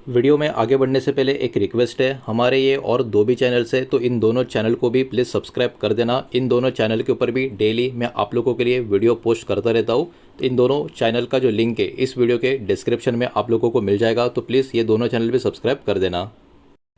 Video में आगे बढ़ने से पहले एक रिक्वेस्ट है, हमारे ये और दो भी चैनल्स है तो इन दोनों चैनल को भी प्लीज़ सब्सक्राइब कर देना। इन दोनों चैनल के ऊपर भी डेली मैं आप लोगों के लिए वीडियो पोस्ट करता रहता हूँ। तो इन दोनों चैनल का जो लिंक है इस वीडियो के डिस्क्रिप्शन में आप लोगों को मिल जाएगा, तो प्लीज़ ये दोनों चैनल भी सब्सक्राइब कर देना।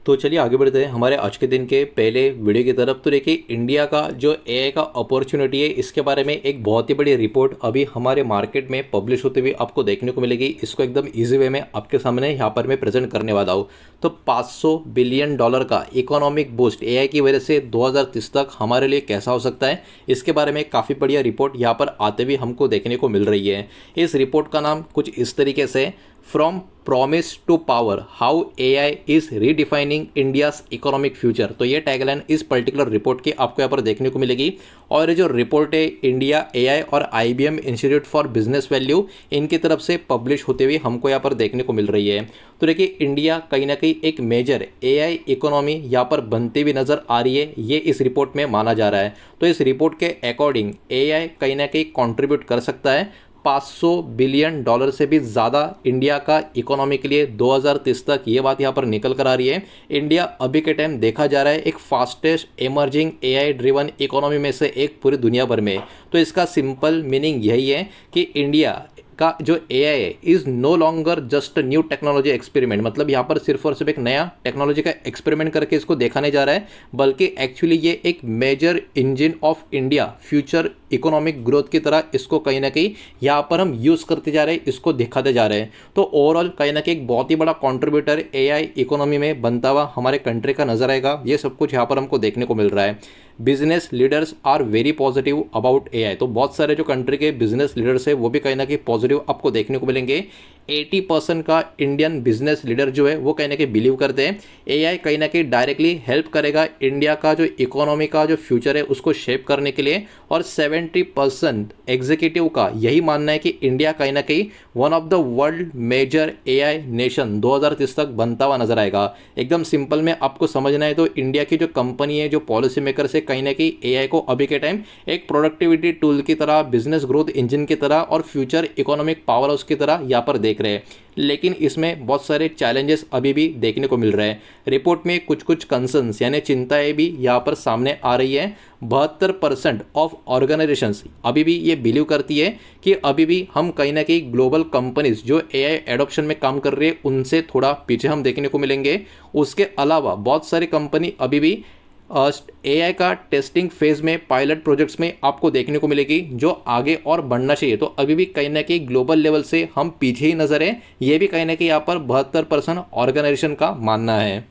तो चलिए आगे बढ़ते हैं हमारे आज के दिन के पहले वीडियो की तरफ। तो देखिए, इंडिया का जो एआई का अपॉर्चुनिटी है इसके बारे में एक बहुत ही बड़ी रिपोर्ट अभी हमारे मार्केट में पब्लिश होते हुए आपको देखने को मिलेगी। इसको एकदम इजी वे में आपके सामने यहाँ पर मैं प्रेजेंट करने वाला हूँ। तो $500 बिलियन का इकोनॉमिक बूस्ट एआई की वजह से 2030 तक हमारे लिए कैसा हो सकता है, इसके बारे में काफ़ी बढ़िया रिपोर्ट यहाँ पर आते हुए हमको देखने को मिल रही है। इस रिपोर्ट का नाम कुछ इस तरीके से, from promise to power, how AI is redefining India's economic future. तो ये टैगलाइन इस पर्टिकुलर रिपोर्ट की आपको यहाँ पर देखने को मिलेगी। और ये जो रिपोर्ट है इंडिया एआई और IBM institute for business value इनकी तरफ से पब्लिश होते हुए हमको यहाँ पर देखने को मिल रही है। तो देखिए, इंडिया कहीं ना कहीं एक मेजर एआई इकोनॉमी यहाँ पर बनती हुई नजर आ रही है, ये इस रिपोर्ट में माना जा रहा है। तो इस रिपोर्ट के अकॉर्डिंग एआई कहीं ना कहीं कॉन्ट्रीब्यूट कर सकता है $500 बिलियन से भी ज़्यादा इंडिया का इकोनॉमी के लिए 2030 तक। ये बात यहाँ पर निकल कर आ रही है। इंडिया अभी के टाइम देखा जा रहा है एक fastest emerging AI driven economy में से एक पूरी दुनिया भर में। तो इसका सिंपल मीनिंग यही है कि इंडिया का जो एआई है is no longer just new technology experiment, मतलब यहाँ पर सिर्फ और सिर्फ एक नया टेक्नोलॉजी का एक्सपेरिमेंट करके इसको देखा नहीं जा रहा है, बल्कि एक्चुअली ये एक major engine of India future economic growth की तरह इसको कहीं ना कहीं यहाँ पर हम यूज़ करते जा रहे हैं, इसको दिखाते जा रहे हैं। तो ओवरऑल कहीं ना कहीं एक बहुत ही बड़ा कॉन्ट्रीब्यूटर एआई इकोनॉमी में बनता हुआ हमारे कंट्री का नजर आएगा। ये सब कुछ यहाँ पर हमको देखने को मिल रहा है। Business leaders are very positive about AI. तो बहुत सारे जो कंट्री के बिजनेस लीडर्स है वो भी कहीं ना कहीं पॉजिटिव आपको देखने को मिलेंगे। 80% का इंडियन बिजनेस लीडर जो है वो कहीं ना कहीं बिलीव करते हैं एआई कहीं ना कहीं डायरेक्टली हेल्प करेगा इंडिया का जो इकोनॉमी का जो फ्यूचर है उसको शेप करने के लिए। और 70% एग्जीक्यूटिव का यही मानना है कि इंडिया कहीं ना कहीं one of the world major AI nation 2030 तक बनता हुआ नजर आएगा। एकदम सिंपल में आपको समझना है तो इंडिया की जो कंपनी है, जो पॉलिसी मेकर से कहीं ना कहीं एआई को अभी के टाइम एक प्रोडक्टिविटी टूल की तरह, बिजनेस ग्रोथ इंजन की तरह और फ्यूचर इकोनॉमिक पावर हाउस की तरह यहाँ पर देख रहे हैं। लेकिन इसमें बहुत सारे चैलेंजेस अभी भी देखने को मिल रहे हैं। रिपोर्ट में कुछ कुछ कंसर्न्स यानी चिंताएं भी यहाँ पर सामने आ रही है। 72% ऑफ ऑर्गेनाइजेशंस अभी भी ये बिलीव करती है कि अभी भी हम कहीं ना कहीं ग्लोबल कंपनीज जो एआई एडॉप्शन में काम कर रही है उनसे थोड़ा पीछे हम देखने को मिलेंगे। उसके अलावा बहुत सारी कंपनी अभी भी एआई का टेस्टिंग फेज में, पायलट प्रोजेक्ट्स में आपको देखने को मिलेगी जो आगे और बढ़ना चाहिए। तो अभी भी कहीं ना कहीं ग्लोबल लेवल से हम पीछे ही नजर है, ये भी कहीं ना कहीं यहाँ पर 72% ऑर्गेनाइजेशन का मानना है।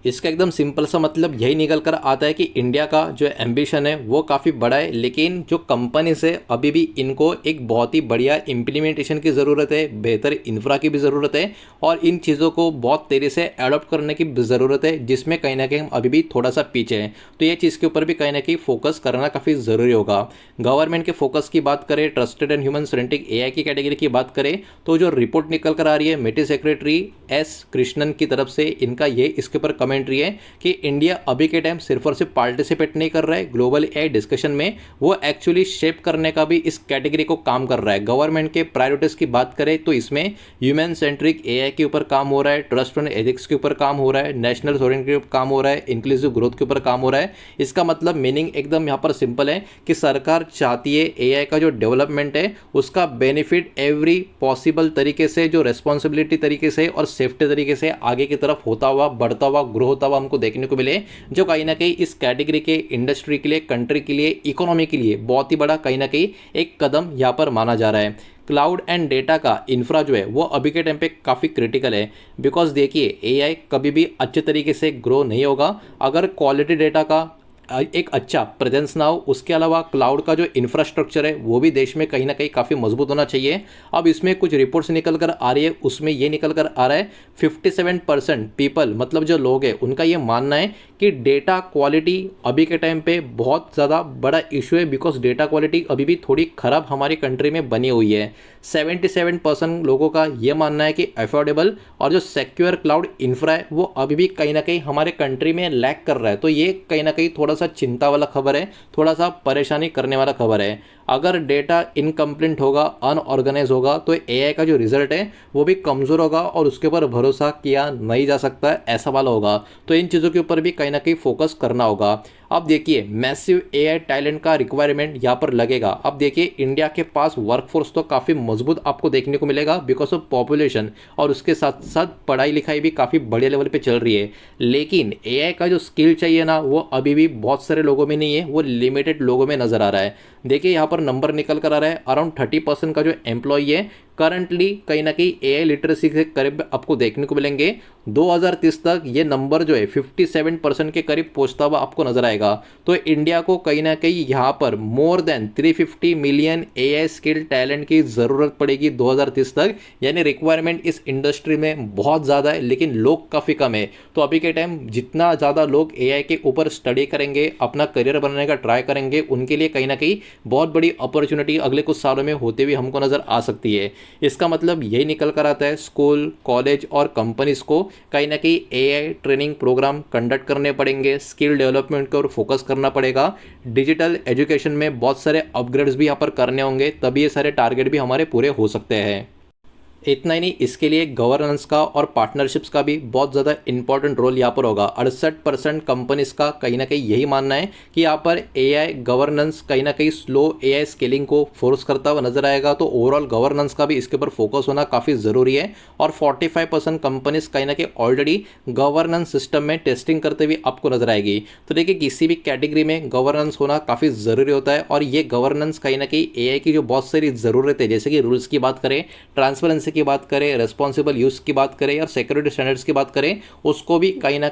इसका एकदम सिंपल सा मतलब यही निकल कर आता है कि इंडिया का जो एम्बिशन है वो काफ़ी बड़ा है, लेकिन जो कंपनीज है अभी भी इनको एक बहुत ही बढ़िया इम्प्लीमेंटेशन की ज़रूरत है, बेहतर इंफ्रा की भी ज़रूरत है और इन चीज़ों को बहुत तेज़ी से अडॉप्ट करने की ज़रूरत है, जिसमें कहीं ना कहीं हम अभी भी थोड़ा सा पीछे हैं। तो ये चीज़ के ऊपर भी कहीं ना कहीं फोकस करना काफ़ी ज़रूरी होगा। गवर्नमेंट के फोकस की बात करें, trusted and human centric AI की कैटेगरी की बात करें, तो जो रिपोर्ट निकल कर आ रही है मिटी सेक्रेटरी एस कृष्णन की तरफ से, इनका ये इसके ऊपर कमेंट्री है कि इंडिया अभी के टाइम सिर्फ और सिर्फ पार्टिसिपेट नहीं कर रहा है ग्लोबल एआई डिस्कशन में, वो एक्चुअली शेप करने का भी इस कैटेगरी को काम कर रहा है। गवर्नमेंट के प्रायोरिटीज की बात करें तो इसमें ह्यूमन सेंट्रिक एआई के ऊपर काम हो रहा है, ट्रस्ट एंड एथिक्स के ऊपर काम हो रहा है, नेशनल सॉवरेनिटी के ऊपर काम हो रहा है, इंक्लूसिव ग्रोथ के ऊपर काम हो रहा है। इसका मतलब मीनिंग एकदम यहाँ पर सिंपल है कि सरकार चाहती है एआई का जो डेवलपमेंट है उसका बेनिफिट एवरी पॉसिबल तरीके से, जो रेस्पॉन्सिबिलिटी तरीके से और सेफ्टी तरीके से आगे की तरफ होता हुआ, बढ़ता हुआ, ग्रो होता हुआ हमको देखने को मिले, जो कहीं ना कहीं इस कैटेगरी के इंडस्ट्री के लिए, कंट्री के लिए, इकोनॉमी के लिए बहुत ही बड़ा कहीं ना कहीं एक कदम यहाँ पर माना जा रहा है। क्लाउड एंड डेटा का इंफ्रा जो है वो अभी के टाइम पे काफ़ी क्रिटिकल है, बिकॉज देखिए एआई कभी भी अच्छे तरीके से ग्रो नहीं होगा अगर क्वालिटी डेटा का एक अच्छा प्रेजेंस ना हो। उसके अलावा क्लाउड का जो इंफ्रास्ट्रक्चर है वो भी देश में कहीं ना कहीं काफ़ी मजबूत होना चाहिए। अब इसमें कुछ रिपोर्ट्स निकल कर आ रही है, उसमें ये निकल कर आ रहा है 57% पीपल, मतलब जो लोग हैं उनका ये मानना है कि डेटा क्वालिटी अभी के टाइम पे बहुत ज़्यादा बड़ा इशू है, बिकॉज डेटा क्वालिटी अभी भी थोड़ी ख़राब हमारी कंट्री में बनी हुई है। 77% लोगों का ये मानना है कि अफोर्डेबल और जो सिक्योर क्लाउड इंफ्रा है वो अभी भी कहीं ना कहीं हमारे कंट्री में लैक कर रहा है। तो ये कहीं ना कहीं थोड़ा सा चिंता वाला खबर है, थोड़ा सा परेशानी करने वाला खबर है। अगर डेटा इनकम्प्लीट होगा, अनऑर्गेनाइज होगा, तो एआई का जो रिजल्ट है वो भी कमज़ोर होगा और उसके ऊपर भरोसा किया नहीं जा सकता है, ऐसा वाला होगा। तो इन चीज़ों के ऊपर भी कहीं ना कहीं फोकस करना होगा। अब देखिए मैसिव एआई टैलेंट का रिक्वायरमेंट यहाँ पर लगेगा। अब देखिए इंडिया के पास वर्कफोर्स तो काफ़ी मजबूत आपको देखने को मिलेगा बिकॉज ऑफ पॉपुलेशन, और उसके साथ साथ पढ़ाई लिखाई भी काफ़ी बड़े लेवल पे चल रही है। लेकिन एआई का जो स्किल चाहिए ना वो अभी भी बहुत सारे लोगों में नहीं है, वो लिमिटेड लोगों में नज़र आ रहा है। देखिए यहाँ पर नंबर निकल कर आ रहा है, अराउंड 30% का जो एम्प्लॉई है करंटली कहीं ना कहीं एआई लिटरेसी के करीब आपको देखने को मिलेंगे। 2030 तक ये नंबर जो है 57% के करीब पहुंचता हुआ आपको नजर आएगा। तो इंडिया को कहीं ना कहीं यहाँ पर more than 350 million AI skill talent की ज़रूरत पड़ेगी 2030 तक। यानी रिक्वायरमेंट इस इंडस्ट्री में बहुत ज़्यादा है लेकिन लोग काफ़ी कम है। तो अभी के टाइम जितना ज़्यादा लोग एआई के ऊपर स्टडी करेंगे, अपना करियर बनाने का ट्राई करेंगे, उनके लिए कहीं ना कहीं बहुत बड़ी अपॉर्चुनिटी अगले कुछ सालों में होते हुए हमको नज़र आ सकती है। इसका मतलब यही निकल कर आता है स्कूल, कॉलेज और कंपनीज को कहीं ना कहीं एआई ट्रेनिंग प्रोग्राम कंडक्ट करने पड़ेंगे, स्किल डेवलपमेंट पर फोकस करना पड़ेगा, डिजिटल एजुकेशन में बहुत सारे अपग्रेड्स भी यहाँ पर करने होंगे, तभी ये सारे टारगेट भी हमारे पूरे हो सकते हैं। इतना ही नहीं, इसके लिए गवर्नेंस का और पार्टनरशिप्स का भी बहुत ज़्यादा इंपॉर्टेंट रोल यहाँ पर होगा। 68% कंपनीज का कहीं ना कहीं यही मानना है कि यहाँ पर एआई गवर्नेंस कहीं ना कहीं स्लो एआई स्केलिंग को फोर्स करता हुआ नजर आएगा। तो ओवरऑल गवर्नेंस का भी इसके ऊपर फोकस होना काफ़ी ज़रूरी है। और 45% कंपनीज कहीं ना कहीं ऑलरेडी गवर्नेंस सिस्टम में टेस्टिंग करते हुए आपको नजर आएगी। तो देखिए किसी भी कैटेगरी में गवर्नेंस होना काफ़ी ज़रूरी होता है, और ये गवर्नेंस कहीं ना कहीं एआई की जो बहुत सारी ज़रूरत है, जैसे कि रूल्स की बात करें, ट्रांसपेरेंसी की बात करें, रिस्पॉन्सिबल यूज की बात करें या सिक्योरिटी स्टैंडर्ड्स की बात करें, उसको भी कहीं ना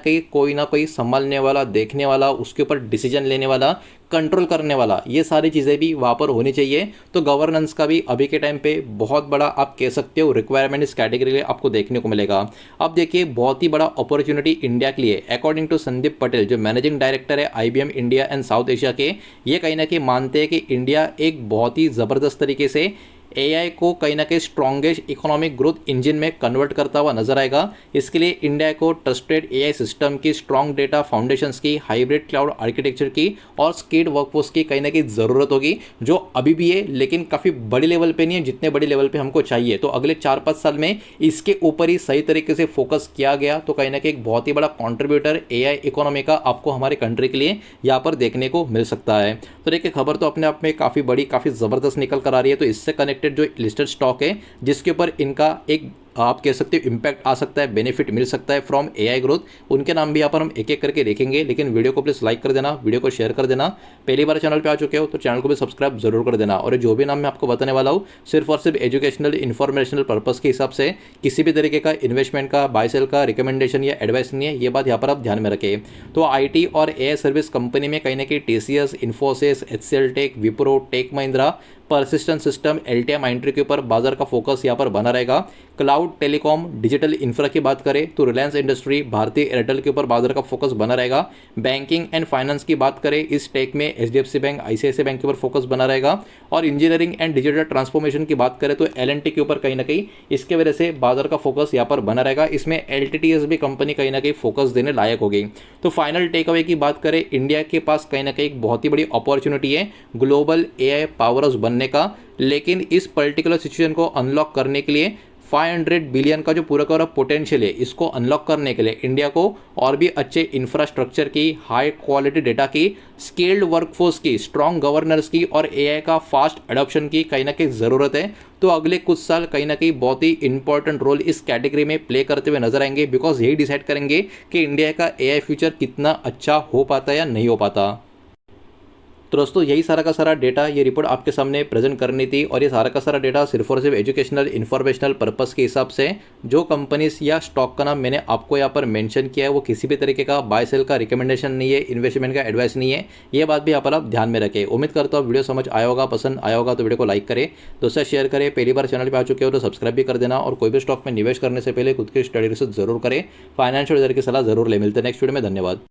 कोई संभालने वाला, देखने वाला, उसके ऊपर डिसीजन लेने वाला, कंट्रोल करने वाला, ये सारी चीज़ें भी वहाँ पर होनी चाहिए। तो गवर्नेंस का भी अभी के टाइम पे बहुत बड़ा आप कह सकते हो रिक्वायरमेंट इस कैटेगरी में आपको देखने को मिलेगा। अब देखिए बहुत ही बड़ा अपॉर्चुनिटी इंडिया के लिए, अकॉर्डिंग टू संदीप पटेल जो मैनेजिंग डायरेक्टर है IBM India and south Asia के, ये कहीं ना कहीं मानते हैं कि इंडिया एक बहुत ही ज़बरदस्त तरीके से एआई को कहीं ना कहीं स्ट्रॉन्गेस्ट इकोनॉमिक ग्रोथ इंजन में कन्वर्ट करता हुआ नजर आएगा। इसके लिए इंडिया को ट्रस्टेड एआई सिस्टम की, स्ट्रॉन्ग डेटा फाउंडेशंस की, हाइब्रिड क्लाउड आर्किटेक्चर की और स्किल्ड वर्कफोर्स की कहीं ना कहीं ज़रूरत होगी, जो अभी भी है लेकिन काफ़ी बड़ी लेवल पे नहीं है जितने बड़ी लेवल पे हमको चाहिए। तो अगले 4-5 साल में इसके ऊपर ही सही तरीके से फोकस किया गया तो कहीं ना कहीं एक बहुत ही बड़ा कॉन्ट्रीब्यूटर एआई इकोनॉमी का आपको हमारे कंट्री के लिए यहाँ पर देखने को मिल सकता है। तो देखिए खबर तो अपने आप में काफ़ी बड़ी, काफ़ी ज़बरदस्त निकल कर आ रही है। तो इससे कनेक्टेड जो लिस्टेड स्टॉक है जिसके ऊपर इनका एक आप कह सकते हो इम्पैक्ट आ सकता है, बेनिफिट मिल सकता है फ्रॉम एआई ग्रोथ, उनके नाम भी यहाँ पर हम एक एक करके देखेंगे। लेकिन वीडियो को प्लीज़ लाइक कर देना, वीडियो को शेयर कर देना। पहली बार चैनल पे आ चुके हो तो चैनल को भी सब्सक्राइब जरूर कर देना। और जो भी नाम मैं आपको बताने वाला हूँ सिर्फ और सिर्फ एजुकेशनल, इन्फॉर्मेशनल पर्पज़ के हिसाब से, किसी भी तरीके का इन्वेस्टमेंट का, बाय सेल का रिकमेंडेशन या एडवाइस नहीं है, ये बात यहाँ पर आप ध्यान में रखें। तो आईटी और एआई सर्विस कंपनी में कहीं ना कहीं TCS, Infosys, HCL tech, Wipro, tech Mahindra, persistent system, LTM Mindtree के ऊपर बाजार का फोकस यहाँ पर बना रहेगा। क्लाउड, टेलीकॉम, डिजिटल इंफ्रा की बात करें तो रिलायंस इंडस्ट्री, भारतीय एयरटेल के ऊपर बाजार का फोकस बना रहेगा। बैंकिंग एंड फाइनेंस की बात करें इस टेक में एचडीएफसी बैंक, आईसीआईसीआई बैंक के ऊपर फोकस बना रहेगा। और इंजीनियरिंग एंड डिजिटल ट्रांसफॉर्मेशन की बात करें तो एलएनटी के ऊपर कहीं ना कहीं इसके वजह से बाजार का फोकस यहाँ पर बना रहेगा। इसमें एलटीटीएस भी कंपनी कहीं ना कहीं फोकस देने लायक होगी। तो फाइनल टेक अवे की बात करें, इंडिया के पास कहीं ना कहीं एक बहुत ही बड़ी अपॉर्चुनिटी है ग्लोबल एआई पावर हाउस बनने का। लेकिन इस पर्टिकुलर सिचुएशन को अनलॉक करने के लिए 500 बिलियन का जो पूरा का पूरा पोटेंशियल है, इसको अनलॉक करने के लिए इंडिया को और भी अच्छे इंफ्रास्ट्रक्चर की, हाई क्वालिटी डेटा की, स्किल्ड वर्कफोर्स की, स्ट्रॉन्ग गवर्नेंस की और एआई का फास्ट अडॉप्शन की कहीं ना कहीं ज़रूरत है। तो अगले कुछ साल कहीं ना कहीं बहुत ही इंपॉर्टेंट रोल इस कैटेगरी में प्ले करते हुए नजर आएंगे, बिकॉज यही डिसाइड करेंगे कि इंडिया का एआई फ्यूचर कितना अच्छा हो पाता है या नहीं हो पाता। तो दोस्तों यही सारा का सारा डेटा, ये रिपोर्ट आपके सामने प्रेजेंट करनी थी। और ये सारा का सारा डेटा सिर्फ और सिर्फ एजुकेशनल, इन्फॉर्मेशनल पर्पस के हिसाब से, जो कंपनीज या स्टॉक का नाम मैंने आपको यहाँ पर मेंशन किया है वो किसी भी तरीके का बाय सेल का रिकमेंडेशन नहीं है, इन्वेस्टमेंट का एडवाइस नहीं है। ये बात भी यहाँ पर आप ध्यान में रखें। उम्मीद करता हूँ वीडियो समझ आया होगा, पसंद आया होगा तो वीडियो को लाइक करें, दोस्तों शेयर करें। पहली बार चैनल पर आ चुके हो तो सब्सक्राइब भी कर देना। और कोई भी स्टॉक में निवेश करने से पहले खुद की स्टडी रिसर्च जरूर करें, फाइनेंशियल एडवाइजर की सलाह जरूर ले। मिलते हैं नेक्स्ट वीडियो में, धन्यवाद।